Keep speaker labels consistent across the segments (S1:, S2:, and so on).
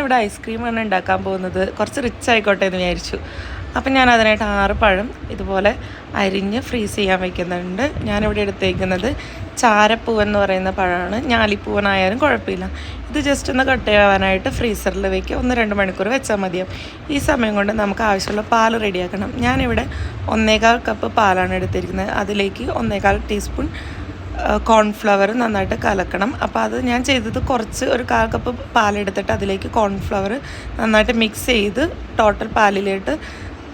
S1: ഇന്നിവിടെ ഐസ്ക്രീമാണ് ഉണ്ടാക്കാൻ പോകുന്നത്. കുറച്ച് റിച്ച് ആയിക്കോട്ടെ എന്ന് വിചാരിച്ചു. അപ്പം ഞാൻ അതിനായിട്ട് 6 പഴം ഇതുപോലെ അരിഞ്ഞ് ഫ്രീസ് ചെയ്യാൻ വയ്ക്കുന്നുണ്ട്. ഞാനിവിടെ എടുത്തേക്കുന്നത് ചാരപ്പൂവെന്ന് പറയുന്ന പഴമാണ്. ഞാലിപ്പൂവനായാലും കുഴപ്പമില്ല. ഇത് ജസ്റ്റ് ഒന്ന് കട്ട് ചെയ്യാനായിട്ട് ഫ്രീസറിൽ വയ്ക്കുക. 1-2 മണിക്കൂർ വെച്ചാൽ മതിയാവും. ഈ സമയം കൊണ്ട് നമുക്ക് ആവശ്യമുള്ള പാൽ റെഡിയാക്കണം. ഞാനിവിടെ 1/4 കപ്പ് പാലാണ് എടുത്തിരിക്കുന്നത്. അതിലേക്ക് 1/4 ടീസ്പൂൺ കോൺഫ്ലവർ നന്നായിട്ട് കലക്കണം. അപ്പോൾ അത് ഞാൻ ചെയ്തത് കുറച്ച് ഒരു 1/4 കപ്പ് പാലെടുത്തിട്ട് അതിലേക്ക് കോൺഫ്ലവർ നന്നായിട്ട് മിക്സ് ചെയ്ത് ടോട്ടൽ പാലിലേക്ക്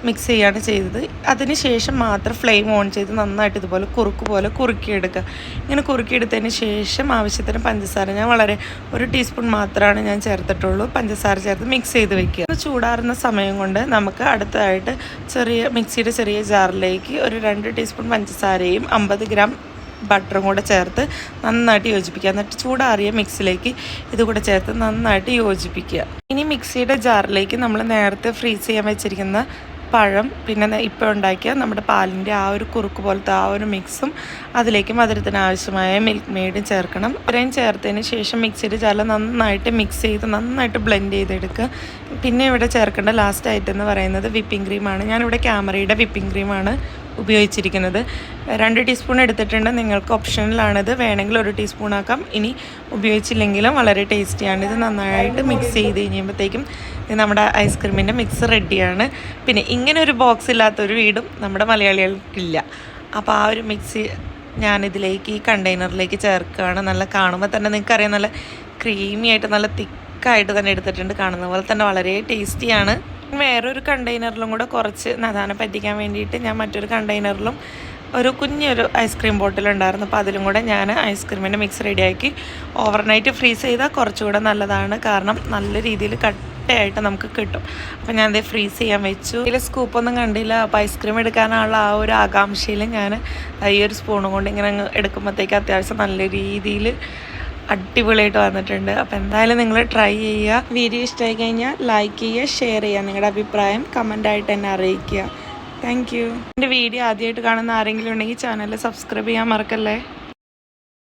S1: മിക്സ് ചെയ്യുകയാണ് ചെയ്തത്. അതിന് ശേഷം മാത്രം ഫ്ലെയിം ഓൺ ചെയ്ത് നന്നായിട്ട് ഇതുപോലെ കുറുക്ക് പോലെ കുറുക്കിയെടുക്കുക. ഇങ്ങനെ കുറുക്കിയെടുത്തതിന് ശേഷം ആവശ്യത്തിന് പഞ്ചസാര ഞാൻ വളരെ 1 ടീസ്പൂൺ മാത്രമാണ് ഞാൻ ചേർത്തിട്ടുള്ളൂ. പഞ്ചസാര ചേർത്ത് മിക്സ് ചെയ്ത് വെക്കുക. ചൂടാറുന്ന സമയം കൊണ്ട് നമുക്ക് അടുത്തതായിട്ട് മിക്സിയുടെ ചെറിയ ജാറിലേക്ക് ഒരു 2 ടീസ്പൂൺ പഞ്ചസാരയും 50 ഗ്രാം ബട്ടറും കൂടെ ചേർത്ത് നന്നായിട്ട് യോജിപ്പിക്കുക. എന്നിട്ട് ചൂടാറിയ മിക്സിലേക്ക് ഇതുകൂടെ ചേർത്ത് നന്നായിട്ട് യോജിപ്പിക്കുക. ഇനി മിക്സിയുടെ ജാറിലേക്ക് നമ്മൾ നേരത്തെ ഫ്രീസ് ചെയ്യാൻ വെച്ചിരിക്കുന്ന പഴം, പിന്നെ ഇപ്പോൾ ഉണ്ടാക്കിയ നമ്മുടെ പാലിൻ്റെ ആ ഒരു കുറുക്ക് പോലത്തെ ആ ഒരു മിക്സും അതിലേക്ക് മധുരത്തിന് ആവശ്യമായ മിൽക്ക് മെയ്ഡും ചേർക്കണം. ഇത്രയും ചേർത്തതിന് ശേഷം മിക്സിയുടെ ജാറിൽ നന്നായിട്ട് മിക്സ് ചെയ്ത് നന്നായിട്ട് ബ്ലെൻഡ് ചെയ്തെടുക്കുക. പിന്നെ ഇവിടെ ചേർക്കേണ്ട ലാസ്റ്റ് ഐറ്റം എന്ന് പറയുന്നത് വിപ്പിംഗ് ക്രീമാണ്. ഞാനിവിടെ ക്യാമറയുടെ വിപ്പിംഗ് ക്രീമാണ് ഉപയോഗിച്ചിരിക്കുന്നത്. 2 ടീസ്പൂൺ എടുത്തിട്ടുണ്ട്. നിങ്ങൾക്ക് ഓപ്ഷനിലാണിത്. വേണമെങ്കിൽ 1 ടീസ്പൂൺ ആക്കാം. ഇനി ഉപയോഗിച്ചില്ലെങ്കിലും വളരെ ടേസ്റ്റിയാണ്. ഇത് നന്നായിട്ട് മിക്സ് ചെയ്ത് കഴിയുമ്പോഴത്തേക്കും നമ്മുടെ ഐസ്ക്രീമിൻ്റെ മിക്സ് റെഡിയാണ്. പിന്നെ ഇങ്ങനെ ഒരു ബോക്സ് ഇല്ലാത്തൊരു വീടും നമ്മുടെ മലയാളികൾക്കില്ല. അപ്പോൾ ആ ഒരു മിക്സ് ഞാനിതിലേക്ക് ഈ കണ്ടെയ്നറിലേക്ക് ചേർക്കുകയാണ്. നല്ല കാണുമ്പോൾ തന്നെ നിങ്ങൾക്കറിയാം, നല്ല ക്രീമി ആയിട്ട് നല്ല തിക്കായിട്ട് തന്നെ എടുത്തിട്ടുണ്ട്. കാണുന്ന പോലെ തന്നെ വളരെ ടേസ്റ്റിയാണ്. വേറൊരു കണ്ടെയ്നറിലും കൂടെ കുറച്ച് നദാനെ പറ്റിക്കാൻ വേണ്ടിയിട്ട് ഞാൻ മറ്റൊരു കണ്ടെയ്നറിലും ഒരു കുഞ്ഞൊരു ഐസ്ക്രീം ബോട്ടിലുണ്ടായിരുന്നു. അപ്പോൾ അതിലും കൂടെ ഞാൻ ഐസ്ക്രീമിൻ്റെ മിക്സ് റെഡിയാക്കി ഓവർനൈറ്റ് ഫ്രീസ് ചെയ്താൽ കുറച്ചുകൂടെ നല്ലതാണ്. കാരണം നല്ല രീതിയിൽ കട്ടയായിട്ട് നമുക്ക് കിട്ടും. അപ്പോൾ ഞാനത് ഫ്രീസ് ചെയ്യാൻ വെച്ചു. ഇതിൽ സ്കൂപ്പൊന്നും കണ്ടില്ല. അപ്പോൾ ഐസ്ക്രീം എടുക്കാനുള്ള ആ ഒരു ആകാംക്ഷയിൽ ഞാൻ ഈ ഒരു സ്പൂണും കൊണ്ട് ഇങ്ങനെ എടുക്കുമ്പോഴത്തേക്ക് അത്യാവശ്യം നല്ല രീതിയിൽ അടിപൊളിയായിട്ട് വന്നിട്ടുണ്ട്. അപ്പോൾ എന്തായാലും നിങ്ങൾ ട്രൈ ചെയ്യുക. വീഡിയോ ഇഷ്ടമായി കഴിഞ്ഞാൽ ലൈക്ക് ചെയ്യുക, ഷെയർ ചെയ്യുക. നിങ്ങളുടെ അഭിപ്രായം കമൻ്റായിട്ട് എന്നെ അറിയിക്കുക. Thank you. എൻ്റെ വീഡിയോ ആദ്യമായിട്ട് കാണുന്ന ആരെങ്കിലും ഉണ്ടെങ്കിൽ ചാനൽ സബ്സ്ക്രൈബ് ചെയ്യാൻ മറക്കല്ലേ.